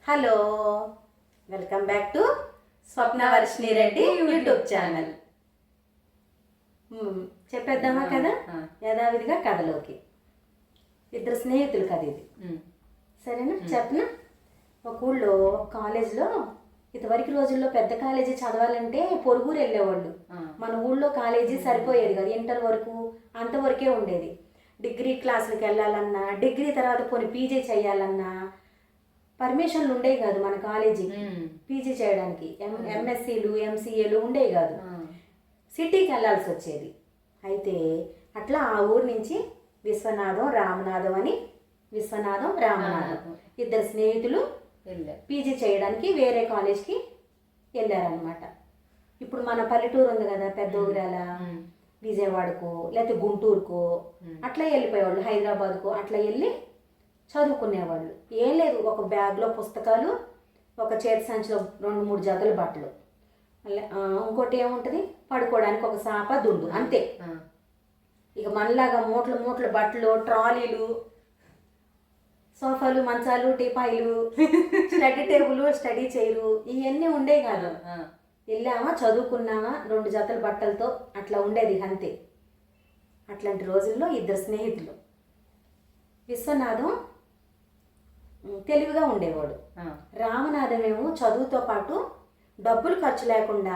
Hello, welcome back to Swapnavarshini Reddy YouTube channel. చెప్పేద్దామా కదా, యథావిధిగా కథలోకి. ఇద్దరు స్నేహితులు కథ ఇది, సరేనా? చెప్పనా? ఒక ఊళ్ళో కాలేజ్లో ఇంతవరకు రోజుల్లో పెద్ద కాలేజీ చదవాలంటే పొరుగురు వెళ్ళేవాళ్ళు. మన ఊళ్ళో కాలేజీ సరిపోయేది కదా, ఇంటర్ వరకు అంతవరకే ఉండేది. డిగ్రీ క్లాసులకు వెళ్ళాలన్నా, డిగ్రీ తర్వాత పోనీ పీజీ చేయాలన్నా పర్మిషన్లు ఉండేవి కాదు మన కాలేజీకి. పీజీ చేయడానికి ఎంఎస్సీలు ఎంసీఏలు ఉండేవి కాదు, సిటీకి వెళ్ళాల్సి వచ్చేది. అయితే అట్లా ఆ ఊరు నుంచి విశ్వనాథం రామనాథం అని, విశ్వనాథం రామనాథం ఇద్దరు స్నేహితులు పీజీ చేయడానికి వేరే కాలేజ్కి వెళ్ళారనమాట. ఇప్పుడు మన పల్లెటూరు ఉంది కదా, పెద్ద ఊరాల, విజయవాడకు లేకపోతే గుంటూరుకో అట్లా వెళ్ళిపోయేవాళ్ళు, హైదరాబాద్కు అట్లా వెళ్ళి చదువుకునేవాళ్ళు. ఏం లేదు, ఒక బ్యాగ్లో పుస్తకాలు, ఒక చేతి సంచిలో 2-3 జతల బట్టలు, ఇంకోటి ఏముంటుంది, పడుకోవడానికి ఒక సాప దుండు, అంతే. ఇక మనలాగా మూటలు మూటలు బట్టలు, ట్రాలీలు, సోఫాలు, మంచాలు, టీపాయిలు, స్టడీ టేబుల్, స్టడీ చైరు, ఇవన్నీ ఉండేవి కాదు. వెళ్ళామా, చదువుకున్నామా, 2 జతల బట్టలతో అట్లా ఉండేది అంతే. అట్లాంటి రోజుల్లో ఇద్దరు స్నేహితులు. విశ్వనాథం తెలివిగా ఉండేవాడు, రామనాథమేమో చదువుతో పాటు డబ్బులు ఖర్చు లేకుండా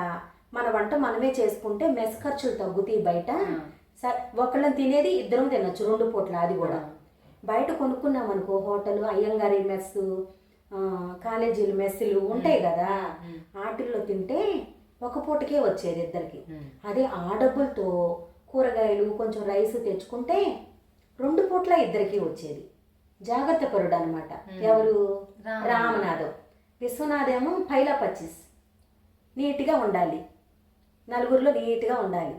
మన వంట మనమే చేసుకుంటే మెస్ ఖర్చులు తగ్గుతాయి బయట. ఒకళ్ళని తినేది ఇద్దరం తినొచ్చు 2 పూట్ల. అది కూడా బయట కొనుక్కున్నాం అనుకో, హోటల్, అయ్యంగారి మెస్సు, కాలేజీలు మెస్సులు ఉంటాయి కదా, వాటిల్లో తింటే ఒక పూటకే వచ్చేది ఇద్దరికి. అదే ఆ డబ్బులతో కూరగాయలు కొంచెం రైస్ తెచ్చుకుంటే 2 పూట్ల ఇద్దరికి వచ్చేది. జాగ్రత్త పరుడు అనమాట. ఎవరు? రామనాథం. విశ్వనాథేమో పైలా 25, నీట్గా ఉండాలి, నలుగురిలో నీట్గా ఉండాలి,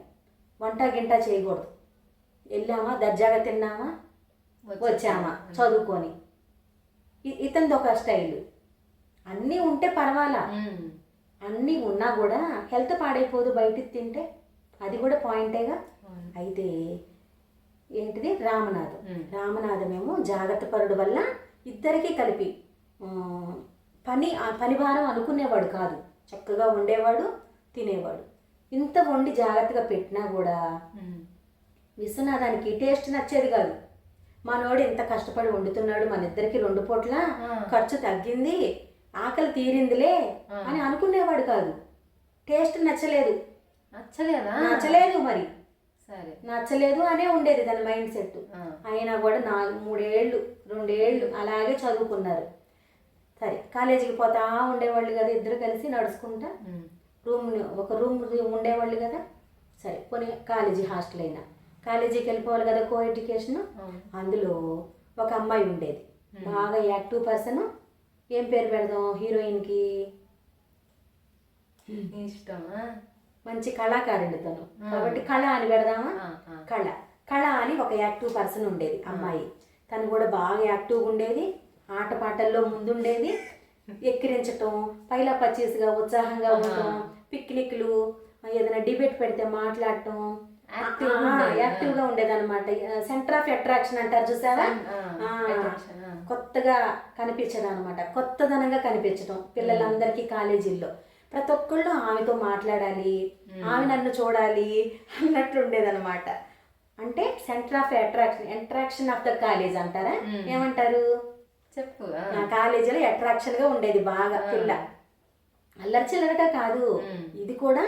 వంట గింట చేయకూడదు. వెళ్ళామా, దర్జాగా తిన్నామా, వచ్చామా చదువుకొని. ఇతనిది ఒక స్టైల్. అన్నీ ఉంటే పర్వాలా, అన్నీ ఉన్నా కూడా హెల్త్ పాడైపోదు బయటికి తింటే, అది కూడా పాయింటేగా. అయితే ఏంటిది, రామనాథం. రామనాథమేమో జాగ్రత్త పరుడు వల్ల ఇద్దరికీ కలిపి పని భారం అనుకునేవాడు కాదు, చక్కగా ఉండేవాడు, తినేవాడు. ఇంత వండి జాగ్రత్తగా పెట్టినా కూడా విశ్వనాథానికి టేస్ట్ నచ్చేది కాదు. మనోడు ఎంత కష్టపడి వండుతున్నాడు, మన ఇద్దరికి 2 పూట్ల ఖర్చు తగ్గింది, ఆకలి తీరిందిలే అని అనుకునేవాడు కాదు. టేస్ట్ నచ్చలేదు మరి, నచ్చలేదు అనే ఉండేది దాని మైండ్ సెట్. అయినా కూడా 3 ఏళ్ళు 2 ఏళ్ళు అలాగే చదువుకున్నారు. సరే, కాలేజీకి పోతా ఉండేవాళ్ళు కదా, ఇద్దరు కలిసి నడుచుకుంటా ఒక రూమ్ ఉండేవాళ్ళు కదా. సరే, పోనీ కాలేజీ హాస్టల్ అయినా కాలేజీకి వెళ్ళిపోవాలి కదా, కో ఎడ్యుకేషన్. అందులో ఒక అమ్మాయి ఉండేది, బాగా యాక్టివ్ పర్సన్. ఏం పేరు పెడదాం హీరోయిన్కి? ఇష్టమా? మంచి కళాకారుడు తను, కాబట్టి కళ అని పెడదామా? కళ అని ఒక యాక్టివ్ పర్సన్ ఉండేది అమ్మాయి. తను కూడా బాగా యాక్టివ్గా ఉండేది, ఆటపాటల్లో ముందుండేది, ఎక్కిరించటం, పైలా 25గా ఉత్సాహంగా ఉండటం, పిక్నిక్లు, ఏదైనా డిబేట్ పెడితే మాట్లాడటం, యాక్టివ్గా ఉండేది అనమాట. సెంటర్ ఆఫ్ అట్రాక్షన్ అంటారు చూసావా, కొత్తగా కనిపించడం అనమాట, కొత్తదనంగా కనిపించడం పిల్లలందరికీ. కాలేజీల్లో ప్రతి ఒక్కళ్ళు ఆమెతో మాట్లాడాలి, ఆమె నన్ను చూడాలి అన్నట్లు ఉండేదన్నమాట. అంటే centre of attraction of the college అంటారా, ఏమంటారు చెప్పు? కాలేజీలో అట్రాక్షన్గా ఉండేది బాగా పిల్ల. అల్లరి చిల్లరగా కాదు, ఇది కూడా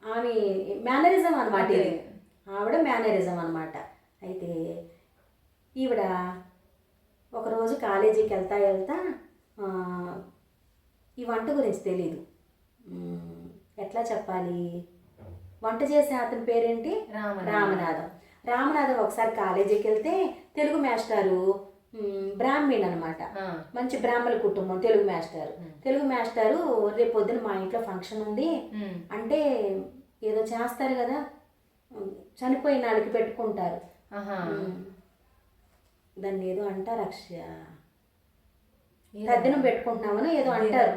ఆమె మేనరిజం అనమాట, ఇది ఆవిడ మేనరిజం అనమాట. అయితే ఈవిడ ఒకరోజు కాలేజీకి వెళ్తా ఈ వంట గురించి తెలీదు, ఎట్లా చెప్పాలి, వంట చేసే అతని పేరేంటి, రామనాథం. ఒకసారి కాలేజీకి వెళ్తే తెలుగు మాస్టారు బ్రాహ్మణ్ అనమాట, మంచి బ్రాహ్మణ కుటుంబం, తెలుగు మాస్టారు రేపు పొద్దున మా ఇంట్లో ఫంక్షన్ ఉంది అంటే, ఏదో చేస్తారు కదా, చనిపోయిన వాళ్ళకి పెట్టుకుంటారు, దాన్ని ఏదో అంటారు, తద్దినం పెట్టుకుంటున్నామని ఏదో అంటారు.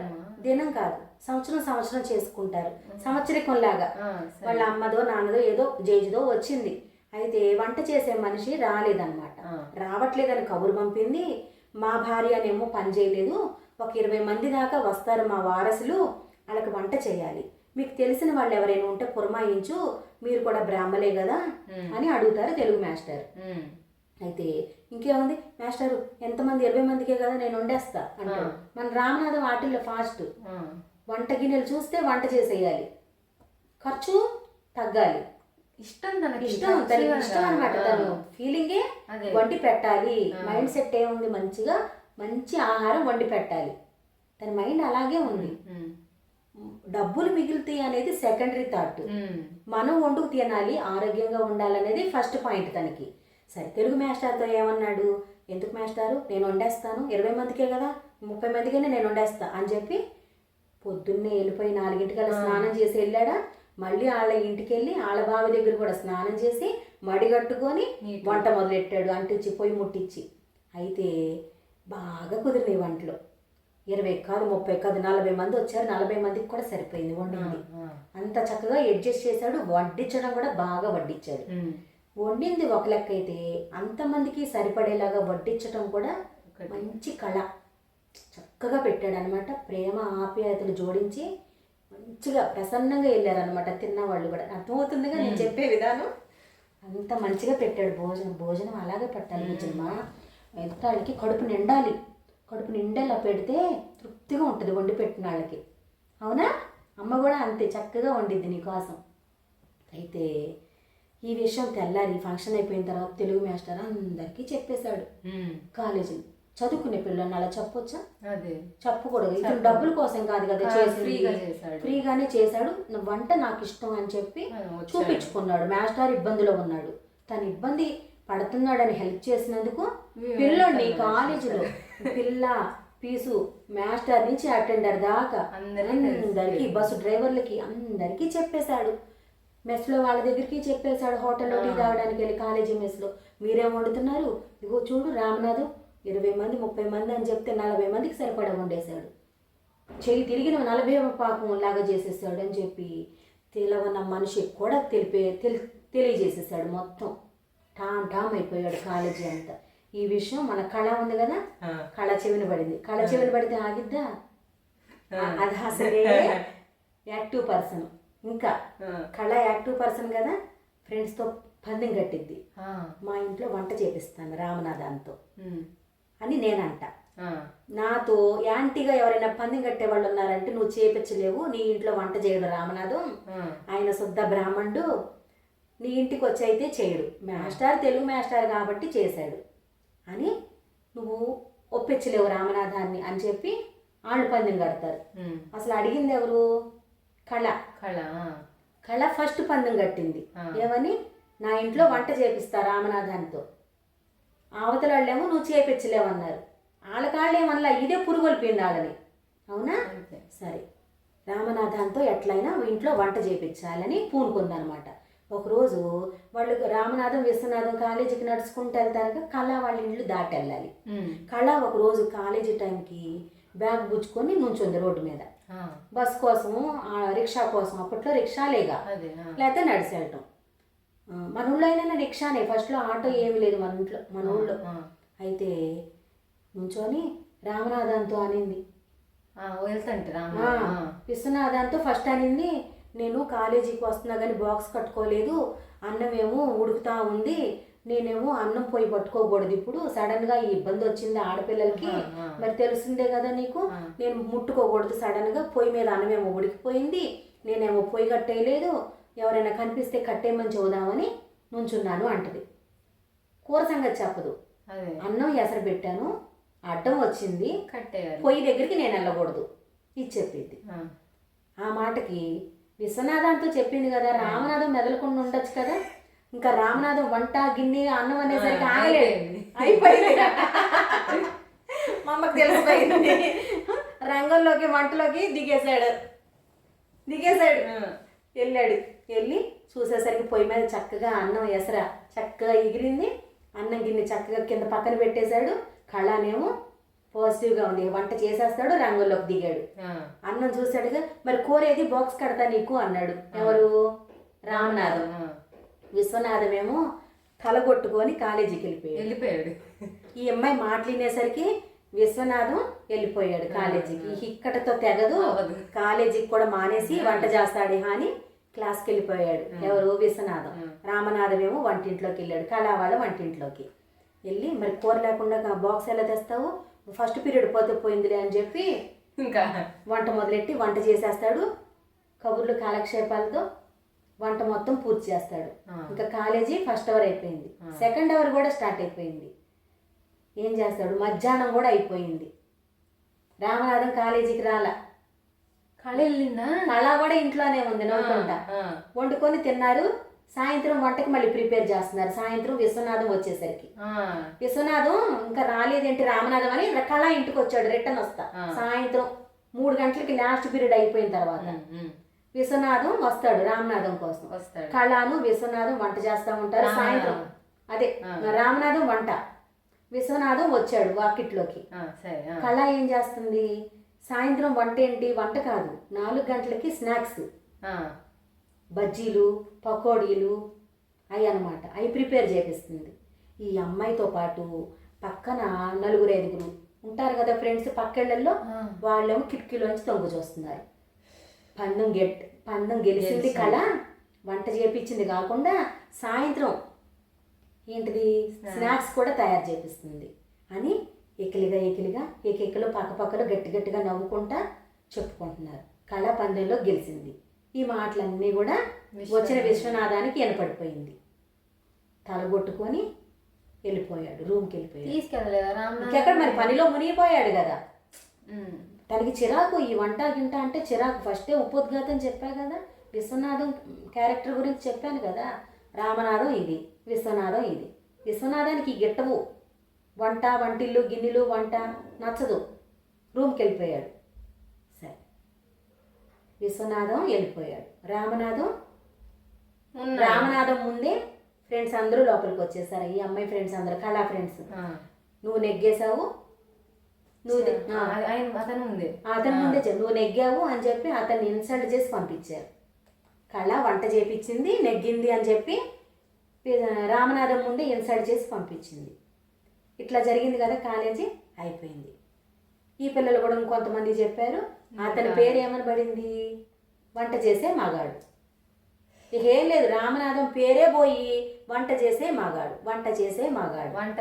దినం కాదు, సంవత్సరం చేసుకుంటారు, సంవత్సరికంలాగా. వాళ్ళ అమ్మదో నాన్నదో ఏదో జేజుదో వచ్చింది. అయితే వంట చేసే మనిషి రాలేదన్నమాట. రావట్లేదని కబురు పంపింది. మా భార్య అనేమో పని చేయలేదు, ఒక 20 మంది దాకా వస్తారు మా వారసులు, వాళ్ళకి వంట చేయాలి, మీకు తెలిసిన వాళ్ళు ఎవరైనా ఉంటే పురమాయించు, మీరు కూడా బ్రాహ్మలే కదా అని అడుగుతారు తెలుగు మాస్టర్. అయితే ఇంకేముంది మాస్టర్, ఎంతమంది 20 మందికే కదా నేను వండేస్తా అంటాడు. మన రామనాథం వాటిల్లో ఫాస్ట్, వంట గిన్నెలు చూస్తే వంట చేసేయాలి, ఖర్చు తగ్గాలి, ఇష్టం తనకి ఇష్టం అనమాట. తను ఫీలింగే వండి పెట్టాలి, మైండ్ సెట్ ఏముంది, మంచి ఆహారం వండి పెట్టాలి, తన మైండ్ అలాగే ఉంది. డబ్బులు మిగులుతాయి అనేది సెకండరీ థాట్, మనం వండుకు తినాలి, ఆరోగ్యంగా ఉండాలనేది ఫస్ట్ పాయింట్ తనకి. సరే తెలుగు మాస్టర్తో ఏమన్నాడు, ఎందుకు మాస్టారు నేను వండేస్తాను, 20 మందికే కదా 30 మందికైనా నేను వండేస్తా అని చెప్పి పొద్దున్నే వెళ్ళిపోయి 4 స్నానం చేసి వెళ్ళాడా. మళ్ళీ వాళ్ళ ఇంటికి వెళ్ళి వాళ్ళ బావి దగ్గర కూడా స్నానం చేసి మడిగట్టుకొని వంట మొదలెట్టాడు, అంటించి పొయ్యి ముట్టించి. అయితే బాగా కుదిరినాయి వంటలు, 20 కాదు 30 కాదు 40 మంది వచ్చారు, 40 మందికి కూడా సరిపోయింది వండింది. అంత చక్కగా అడ్జస్ట్ చేశాడు, వడ్డించడం కూడా బాగా వడ్డించాడు. వండింది ఒక లెక్క అయితే అంతమందికి సరిపడేలాగా వడ్డించడం కూడా మంచి కళ, చక్కగా పెట్టాడు అనమాట. ప్రేమ ఆప్యాయతలు జోడించి మంచిగా ప్రసన్నంగా వెళ్ళారనమాట తిన్నవాళ్ళు కూడా. అర్థమవుతుందిగా నేను చెప్పే విధానం, అంత మంచిగా పెట్టాడు. భోజనం అలాగే పెట్టాలి నిజమా, ఎంత వాళ్ళకి కడుపు నిండేలా పెడితే తృప్తిగా ఉంటుంది వండి పెట్టిన వాళ్ళకి. అవునా, అమ్మ కూడా అంతే చక్కగా వండిద్ది నీకోసం. అయితే ఈ విషయం తెల్లారి ఫంక్షన్ అయిపోయిన తర్వాత తెలుగు మాస్టర్ అందరికీ చెప్పేశాడు. కాలేజీలో చదువుకునే పిల్లల్ని అలా చెప్పొచ్చా, చెప్పకూడదు, ఇతను డబ్బుల కోసం కాదు కదా చేసింది, ఫ్రీగానే చేశాడు, వంట నాకు ఇష్టం అని చెప్పి చూపించుకున్నాడు. మాస్టర్ ఇబ్బందిలో ఉన్నాడు, తను ఇబ్బంది పడుతున్నాడని హెల్ప్ చేసినందుకు పిల్లోడిని కాలేజీలో పిల్ల పీసు మాస్టర్ నుంచి అటెండర్ దాకా అందరికీ, బస్సు డ్రైవర్లకి అందరికీ చెప్పేశాడు. మెస్లో వాళ్ళ దగ్గరికి చెప్పేశాడు, హోటల్లో టీ తాగడానికి వెళ్ళి కాలేజీ మెస్లో మీరేం వండుతున్నారు, ఇగో చూడు రామనాథం 20 మంది 30 మంది అని చెప్తే 40 మందికి సరిపడా వండేశాడు, చెయ్యి తిరిగిన 40 పాకం లాగా చేసేసాడు అని చెప్పి తెలవన్న మనిషి కూడా తెలియజేసేసాడు. మొత్తం టామ్ అయిపోయాడు కాలేజీ అంతా. ఈ విషయం మన కళ ఉంది కదా, కళ చెవిన పడింది. కళ చెవిన పడితే ఆగిద్దా, అది అసలే యాక్టివ్ పర్సన్. ఇంకా కళ యాక్టివ్ పర్సన్ కదా, ఫ్రెండ్స్తో పందెం కట్టిద్ది, మా ఇంట్లో వంట చేపిస్తాను రామనాథంతో అని నేనంట. నాతో యాంటీగా ఎవరైనా పందెం కట్టే వాళ్ళు ఉన్నారంటే నువ్వు చేపించలేవు, నీ ఇంట్లో వంట చేయడు రామనాథం, ఆయన శుద్ధ బ్రాహ్మణుడు, నీ ఇంటికి వచ్చి అయితే చేయడు, మాస్టర్ తెలుగు మాస్టర్ కాబట్టి చేశాడు అని నువ్వు ఒప్పించలేవు రామనాథాన్ని అని చెప్పి వాళ్ళు పందెం కడతారు. అసలు అడిగింది ఎవరు, కళ ఫస్ట్ పందెం కట్టింది. ఏమని, నా ఇంట్లో వంట చేపిస్తా రామనాథానితో. అవతల వాళ్ళేమో నువ్వు చేపించలేవన్నారు. వాళ్ళేమన్నా ఇదే పురుగొల్పింది వాళ్ళని. అవునా, సరే రామనాథంతో ఎట్లయినా ఇంట్లో వంట చేపించాలని పూనుకుందనమాట. ఒకరోజు వాళ్ళు రామనాథం విశ్వనాథం కాలేజీకి నడుచుకుంటూ వెళ్తారు, కళ వాళ్ళ ఇళ్ళు దాటి వెళ్ళాలి. కళ ఒకరోజు కాలేజీ టైంకి బ్యాగ్ గుచ్చుకొని నుంచుంది రోడ్డు మీద, బస్ కోసం రిక్షా కోసం. అప్పట్లో రిక్షాలేగా, లేకపోతే నడిచి వెళ్ళటం. మన ఊళ్ళో అయినా రిక్షానే, ఫస్ట్లో ఆటో ఏమి లేదు మన ఊళ్ళో. అయితే నుంచొని రామనాథంతో అనింది, విశ్వనాథంతో ఫస్ట్ అనింది, నేను కాలేజీకి వస్తున్నా కానీ బాక్స్ కట్టుకోలేదు, అన్నమేమో ఉడుకుతా ఉంది, నేనేమో అన్నం పోయి పట్టుకోకూడదు, ఇప్పుడు సడన్గా ఈ ఇబ్బంది వచ్చింది ఆడపిల్లలకి, మరి తెలుస్తుందే కదా నీకు, నేను ముట్టుకోకూడదు, సడన్గా పొయ్యి మీద అన్నమేమో ఉడికిపోయింది, నేనేమో పొయ్యి కట్టేయలేదు, ఎవరైనా కనిపిస్తే కట్టేయమని చూద్దామని నుంచున్నాను అంటది. కూర సంగతి చెప్పదు, అన్నం ఎసరు పెట్టాను, అడ్డం వచ్చింది, పొయ్యి దగ్గరికి నేను వెళ్ళకూడదు ఇది చెప్పింది. ఆ మాటకి విశ్వనాథంతో చెప్పింది కదా, రామనాథం మెదలకుండా ఉండొచ్చు కదా, ఇంకా రామనాథం వంట గిన్నె అన్నం అనేసరికి ఆగలేదు, అయిపోయింది. మా అమ్మకి తెలిసిపోయింది, రంగంలోకి వంటలోకి దిగేశాడు. వెళ్ళి చూసేసరికి పొయ్యి మీద చక్కగా అన్నం ఎసరా చక్కగా ఎగిరింది, అన్నం గిన్నె చక్కగా కింద పక్కన పెట్టేశాడు. కళనేమో పాజిటివ్గా ఉంది, వంట చేసేస్తాడు, రంగంలోకి దిగాడు. అన్నం చూశాడుగా, మరి కూర ఏది బాక్స్ కడతా నీకు అన్నాడు. ఎవరు, రామనాథం. విశ్వనాథమేమో తల కొట్టుకొని కాలేజీకి వెళ్ళిపోయాడు. ఈ అమ్మాయి మాటలు వినేసరికి విశ్వనాథం వెళ్ళిపోయాడు కాలేజీకి. ఇక్కడతో తెగదు, కాలేజీకి కూడా మానేసి వంట చేస్తాడు అని క్లాస్కి వెళ్ళిపోయాడు. ఎవరు? విశ్వనాథం. రామనాథం ఏమో వంటింట్లోకి వెళ్ళాడు, కళా వాళ్ళ వంటింట్లోకి వెళ్ళి మరి కూర లేకుండా బాక్స్ ఎలా తెస్తావు, ఫస్ట్ పీరియడ్ పోతే పోయిందిలే అని చెప్పి ఇంకా వంట మొదలెట్టి వంట చేసేస్తాడు. కబుర్లు కాలక్షేపాలతో వంట మొత్తం పూర్తి చేస్తాడు. ఇంకా కాలేజీ ఫస్ట్ అవర్ అయిపోయింది, సెకండ్ అవర్ కూడా స్టార్ట్ అయిపోయింది. ఏం చేస్తాడు? మధ్యాహ్నం కూడా అయిపోయింది. రామనాథం కాలేజీకి రాలా. కళ వెళ్ళిందా? కళ కూడా ఇంట్లోనే ఉంది నవ్వుకుంటా. వండుకొని తిన్నారు. సాయంత్రం వంటకి మళ్ళీ ప్రిపేర్ చేస్తున్నారు. సాయంత్రం విశ్వనాథం వచ్చేసరికి విశ్వనాథం ఇంకా రాలేదేంటి రామనాథం అని కళ ఇంటికి వచ్చాడు. రిటర్న్ వస్తా సాయంత్రం 3 గంటలకి లాస్ట్ పీరియడ్ అయిపోయిన తర్వాత విశ్వనాథం వస్తాడు రామనాథం కోసం. కళను విశ్వనాథం వంట చేస్తూ ఉంటారు. సాయంత్రం అదే రామనాథం వంట, విశ్వనాథం వచ్చాడు వాకిట్లోకి. కళ ఏం చేస్తుంది? సాయంత్రం వంట ఏంటి? వంట కాదు, 4 గంటలకి స్నాక్స్, బజ్జీలు పకోడీలు అవి అన్నమాట. అవి ప్రిపేర్ చేపిస్తుంది. ఈ అమ్మాయితో పాటు పక్కన 4-5 ఉంటారు కదా ఫ్రెండ్స్ పక్కెళ్ళల్లో, వాళ్ళేమో కిటికీలోంచి తొంగు చూస్తున్నారు. పందెం గెలిచింది కళ, వంట చేపించింది కాకుండా సాయంత్రం ఏంటిది స్నాక్స్ కూడా తయారు చేపిస్తుంది అని ఎకిలిగా ఏకెక్కలు పక్కపక్కలు గట్టిగా నవ్వుకుంటా చెప్పుకుంటున్నారు. కళ పందెంలో గెలిచింది. ఈ మాటలన్నీ కూడా వచ్చిన విశ్వనాథానికి వినపడిపోయింది. తలగొట్టుకొని వెళ్ళిపోయాడు, రూమ్కి వెళ్ళిపోయాడు. ఇంకెక్కడ మరి పనిలో మునిగిపోయాడు కదా. తనకి చిరాకు, ఈ వంట గింట అంటే చిరాకు. ఫస్టే ఉపోద్ఘాతం చెప్పా కదా, విశ్వనాథం క్యారెక్టర్ గురించి చెప్పాను కదా. రామనాథం ఇది, విశ్వనాథం ఇది. విశ్వనాథానికి గిట్టవు, వంట వంటిల్లు గిన్నెలు వంట నచ్చదు. రూమ్కి వెళ్ళిపోయాడు. సరే, విశ్వనాథం వెళ్ళిపోయాడు. రామనాథం ముందే ఫ్రెండ్స్ అందరూ లోపలికి వచ్చేసారు. ఈ అమ్మాయి ఫ్రెండ్స్ అందరూ, కళా ఫ్రెండ్స్. నువ్వు నెగ్గేశావు, అతను ముందే నువ్వు నెగ్గావు అని చెప్పి అతన్ని ఇన్సల్ట్ చేసి పంపించారు. కళ వంట చేపించింది, నెగ్గింది అని చెప్పి రామనాథం ముందే ఇన్సల్ట్ చేసి పంపించింది. ఇట్లా జరిగింది కదా. కాలేజీ అయిపోయింది. ఈ పిల్లలు కూడా ఇంకొంతమంది చెప్పారు. అతని పేరు ఏమని పడింది? వంట చేసే మగాడు. ఇక ఏం లేదు, రామనాథం పేరే పోయి వంట చేసే మగాడు. వంట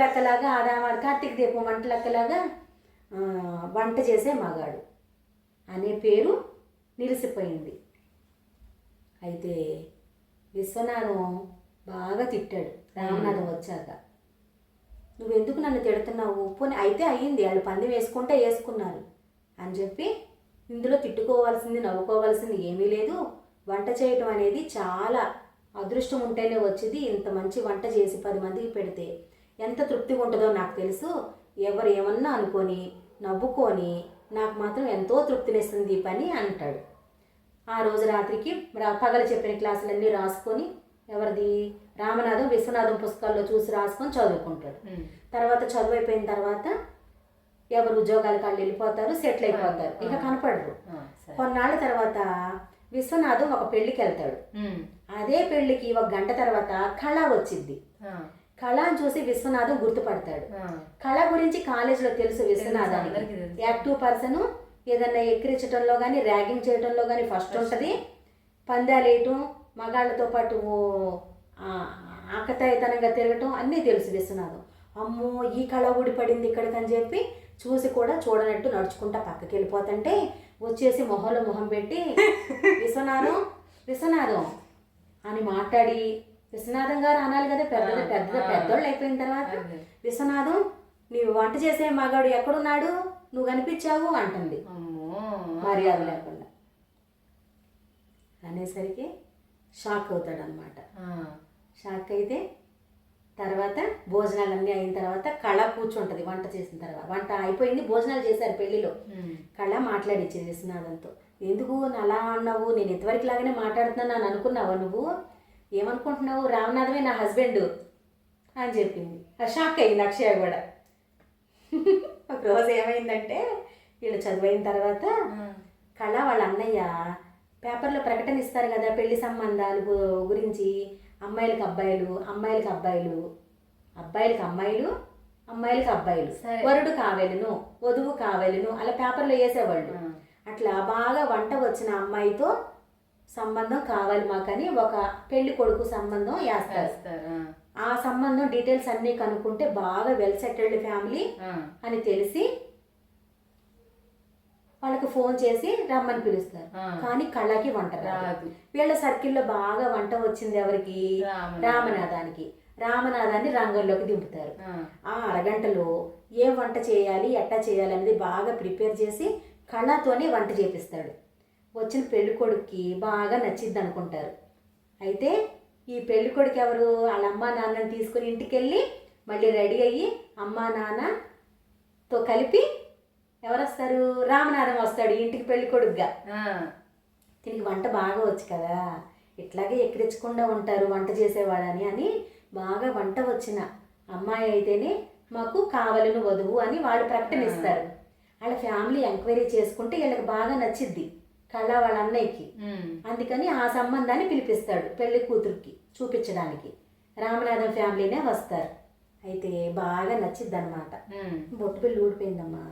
లెక్కలాగా అదా కార్తీక దీపం వంట లెక్కలాగా వంట చేసే మగాడు అనే పేరు నిలిచిపోయింది. అయితే విశ్వనాథం బాగా తిట్టాడు రామనాథం వచ్చాక. నువ్వెందుకు నన్ను తిడుతున్నావు? పోనీ అయితే అయ్యింది, వాళ్ళు పందెం వేసుకుంటే వేసుకున్నారు అని చెప్పి ఇందులో తిట్టుకోవాల్సింది నవ్వుకోవాల్సింది ఏమీ లేదు. వంట చేయటం అనేది చాలా అదృష్టం ఉంటేనే వచ్చింది. ఇంత మంచి వంట చేసి 10 మందికి పెడితే ఎంత తృప్తిగా ఉంటుందో నాకు తెలుసు. ఎవరు ఏమన్నా అనుకొని నవ్వుకొని నాకు మాత్రం ఎంతో తృప్తినిస్తుంది ఈ పని అంటాడు. ఆ రోజు రాత్రికి పగలు చెప్పిన క్లాసులన్నీ రాసుకొని, ఎవరిది రామనాథం విశ్వనాథం పుస్తకాల్లో చూసి రాసుకొని చదువుకుంటాడు. తర్వాత చదువు అయిపోయిన తర్వాత ఎవరు ఉద్యోగాల కాళ్ళు వెళ్ళిపోతారు, సెటిల్ అయిపోతారు, ఇక కనపడరు. కొన్నాళ్ళ తర్వాత విశ్వనాథం ఒక పెళ్లికి వెళ్తాడు. అదే పెళ్లికి 1 గంట తర్వాత కళ వచ్చింది. కళను చూసి విశ్వనాథం గుర్తుపడతాడు. కళ గురించి కాలేజీలో తెలుసు విశ్వనాథానికి. యాక్టివ్ పర్సన్, ఏదన్నా ఎక్కిరించడంలో కానీ ర్యాగింగ్ చేయడంలో కానీ ఫస్ట్ ఉంటుంది. పందాలు వేయటం, మగాళ్ళతో పాటు ఆకతాయితనంగా తిరగటం అన్నీ తెలుసు విశ్వనాథం. అమ్మో ఈ కళ ఊడిపడింది ఇక్కడికి అని చెప్పి చూసి కూడా చూడనట్టు నడుచుకుంటా పక్కకి వెళ్ళిపోతుంటే వచ్చేసి మొహంలో మొహం పెట్టి విశ్వనాథం అని మాట్లాడి, విశ్వనాథం గారు అనాలి కదా, పెద్దోళ్ళు అయిపోయిన తర్వాత విశ్వనాథం నీవు వంట చేసే మగాడు ఎక్కడున్నాడు, నువ్వు కనిపించావు అంటుంది మర్యాద లేకుండా. అనేసరికి షాక్ అవుతాడు అనమాట. షాక్ అయితే తర్వాత భోజనాలన్నీ అయిన తర్వాత కళ కూర్చుంటుంది. వంట చేసిన తర్వాత వంట అయిపోయింది, భోజనాలు చేశారు పెళ్లిలో. కళ మాట్లాడిచ్చింది విశ్వనాథంతో. ఎందుకు అలా అన్నావు, నేను ఇంతవరకు లాగానే మాట్లాడుతున్నాను అనుకున్నావా, నువ్వు ఏమనుకుంటున్నావు, రామనాథమే నా హస్బెండ్ అని చెప్పింది. షాక్ అయింది అక్షయ కూడా. ఒకరోజు ఏమైందంటే వీళ్ళు చదువైన తర్వాత కళ వాళ్ళ అన్నయ్య పేపర్లో ప్రకటన ఇస్తారు కదా పెళ్లి సంబంధాలు గురించి, అమ్మాయిలకు అబ్బాయిలు, అమ్మాయిలకు అబ్బాయిలు, అబ్బాయిలకు అమ్మాయిలు, అమ్మాయిలకి అబ్బాయిలు, సరే. వరుడు కావెలను, వధువు కావెలను అలా పేపర్లో వేసేవాళ్ళు. అట్లా బాగా వంట వచ్చిన అమ్మాయితో సంబంధం కావాలి మాకని ఒక పెళ్లి కొడుకు సంబంధం వేస్తారు. ఆ సంబంధం డీటెయిల్స్ అన్నీ కనుక్కుంటే బాగా వెల్ సెటిల్డ్ ఫ్యామిలీ అని తెలిసి వాళ్ళకి ఫోన్ చేసి రమ్మని పిలుస్తారు. కానీ కళకి వంట రాదు. వీళ్ళ సర్కిల్లో బాగా వంట వచ్చింది ఎవరికి? రామనాథానికి. రామనాథాన్ని రంగంలోకి దింపుతారు. ఆ అరగంటలో ఏ వంట చేయాలి, ఎట్టా చేయాలి అనేది బాగా ప్రిపేర్ చేసి కళతోనే వంట చేపిస్తాడు. వచ్చిన పెళ్ళికొడుక్కి బాగా నచ్చిద్ది అనుకుంటారు. అయితే ఈ పెళ్ళికొడుకు ఎవరు? వాళ్ళ అమ్మా నాన్నని తీసుకుని ఇంటికి వెళ్ళి మళ్ళీ రెడీ అయ్యి అమ్మా నాన్నతో కలిపి ఎవరు వస్తారు? రామనాథం వస్తాడు ఇంటికి పెళ్ళికొడుకుగా. దీనికి వంట బాగా వచ్చు కదా, ఇట్లాగే ఎక్కిరించకుండా ఉంటారు వంట చేసేవాడని అని బాగా వంట వచ్చిన అమ్మాయి అయితేనే మాకు కావలను వధువు అని వాళ్ళు ప్రకటనిస్తారు. వాళ్ళ ఫ్యామిలీ ఎంక్వైరీ చేసుకుంటే వీళ్ళకి బాగా నచ్చిద్ది కళ వాళ్ళ అన్నయ్యకి. అందుకని ఆ సంబంధాన్ని పిలిపిస్తాడు పెళ్లి కూతురికి చూపించడానికి. రామనాథం ఫ్యామిలీనే వస్తారు. అయితే బాగా నచ్చిద్ది అనమాట. బొట్టు పిల్లి ఊడిపోయిందమ్మా.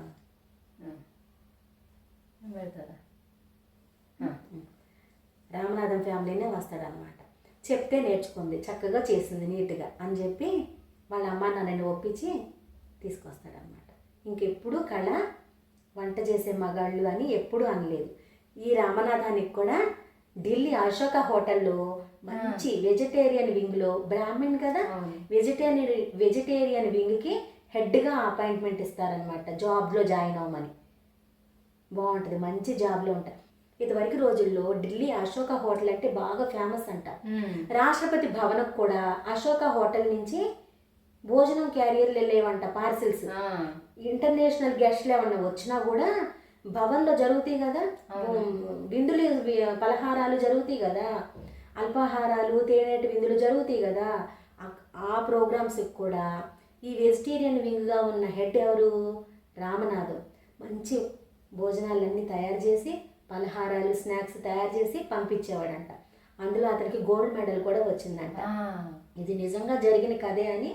రామనాథం ఫ్యామిలీనే వస్తాడనమాట. చెప్తే నేర్చుకుంది, చక్కగా చేసింది నీట్గా అని చెప్పి వాళ్ళ అమ్మ నాన్నని ఒప్పించి తీసుకొస్తాడనమాట. ఇంకెప్పుడు కళ వంట చేసే మగాళ్ళు అని ఎప్పుడు అనలేదు. ఈ రామనాథానికి కూడా ఢిల్లీ అశోక హోటల్లో మంచి వెజిటేరియన్ వింగ్లో, బ్రాహ్మణ్ కదా, వెజిటేరియన్ వింగ్కి హెడ్గా అపాయింట్మెంట్ ఇస్తారనమాట. జాబ్లో జాయిన్ అవ్వమని. బాగుంటుంది, మంచి జాబ్లో ఉంటారు. ఇదివరకు రోజుల్లో ఢిల్లీ అశోక హోటల్ అంటే బాగా ఫేమస్ అంట. రాష్ట్రపతి భవన్కు కూడా అశోక హోటల్ నుంచి భోజనం క్యారియర్లు వెళ్ళేవంట, పార్సిల్స్. ఇంటర్నేషనల్ గెస్ట్లు ఏమన్నా వచ్చినా కూడా భవన్లో జరుగుతాయి కదా విందులు, పలహారాలు జరుగుతాయి కదా, అల్పాహారాలు, తేనేటి విందులు జరుగుతాయి కదా. ఆ ప్రోగ్రామ్స్కి కూడా ఈ వెజిటేరియన్ వింగ్గా ఉన్న హెడ్ ఎవరు? రామనాథం. మంచి భోజనాలన్నీ తయారు చేసి, పలహారాలు, స్నాక్స్ తయారు చేసి పంపించేవాడంట. అందులో అతనికి గోల్డ్ మెడల్ కూడా వచ్చిందంట. ఇది నిజంగా జరిగిన కథే అని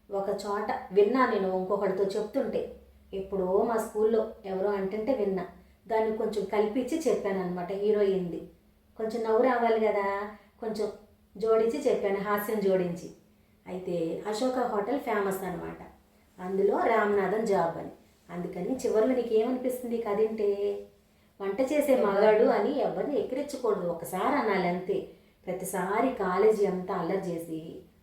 ఒక చోట విన్నా నేను, ఇంకొకటితో చెప్తుంటే. ఎప్పుడో మా స్కూల్లో ఎవరో అంటుంటే విన్నా. దాన్ని కొంచెం కల్పించి చెప్పాను అనమాట. హీరోయిన్ది కొంచెం నవ్వు రావాలి కదా, కొంచెం జోడించి చెప్పాను, హాస్యం జోడించి. అయితే అశోక హోటల్ ఫేమస్ అనమాట. అందులో రామనాథన్ జాబ్ అని. అందుకని చివరిలో నీకు ఏమనిపిస్తుంది కదింటే? వంట చేసే మగాడు అని ఎవరిని ఎక్కిరించకూడదు, ఒకసారి అనాలి అంతే. ప్రతిసారి కాలేజీ అంతా అల్లరి చేసి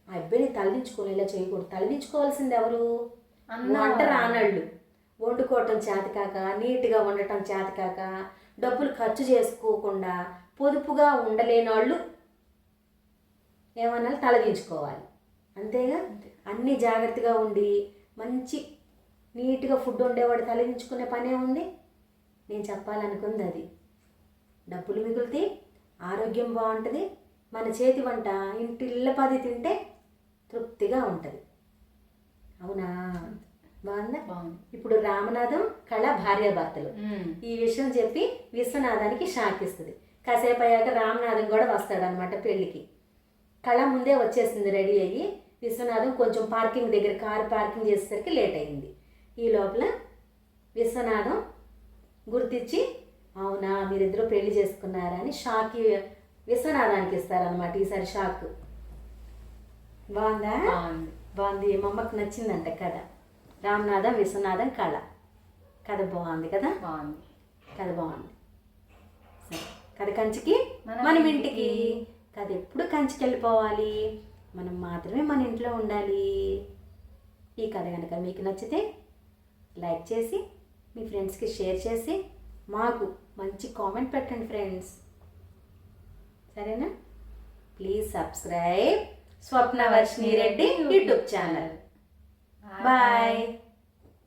ఆ అబ్బాయిని తలదించుకునేలా చేయకూడదు. తలదించుకోవాల్సింది ఎవరు? వంట రానళ్ళు. వండుకోవటం చేతకాక, నీట్గా ఉండటం చేతకాక, డబ్బులు ఖర్చు చేసుకోకుండా పొదుపుగా ఉండలేని వాళ్ళు ఏమన్నా తలదించుకోవాలి. అంతేగా? అన్నీ జాగ్రత్తగా ఉండి మంచి నీట్గా ఫుడ్ వండేవాడు తలదించుకునే పనే ఉంది. నేను చెప్పాలనుకుంది అది. డబ్బులు మిగులుతాయి, ఆరోగ్యం బాగుంటుంది, మన చేతి వంట ఇంటిల్లపది తింటే తృప్తిగా ఉంటుంది. అవునా? బాగుందా? ఇప్పుడు రామనాథం, కళ భార్యాభర్తలు. ఈ విషయం చెప్పి విశ్వనాథానికి షాక్ ఇస్తుంది. కాసేపు అయ్యాక రామనాథం కూడా వస్తాడనమాట పెళ్ళికి. కళ ముందే వచ్చేసింది రెడీ అయ్యి. విశ్వనాథం కొంచెం పార్కింగ్ దగ్గర కారు పార్కింగ్ చేసేసరికి లేట్ అయింది. ఈ లోపల విశ్వనాథం గుర్తించి, అవునా మీరిద్దరూ పెళ్లి చేసుకున్నారా అని షాక్ విశ్వనాథానికి ఇస్తారనమాట. ఈసారి షాక్. బాగుందా? బాగుంది. మా అమ్మకు నచ్చిందంట కథ. రామనాథం, విశ్వనాథం, కళ. కథ బాగుంది కదా? బాగుంది. కథ బాగుంది. సరే, కథ కంచికి మనం ఇంటికి. కథ ఎప్పుడు కంచికి వెళ్ళిపోవాలి, మనం మాత్రమే మన ఇంట్లో ఉండాలి. ఈ కథ కనుక మీకు నచ్చితే లైక్ చేసి మీ ఫ్రెండ్స్కి షేర్ చేసి మాకు మంచి కామెంట్ పెట్టండి ఫ్రెండ్స్. సరేనా? Please subscribe Swapnavarshini Reddy YouTube channel. Bye.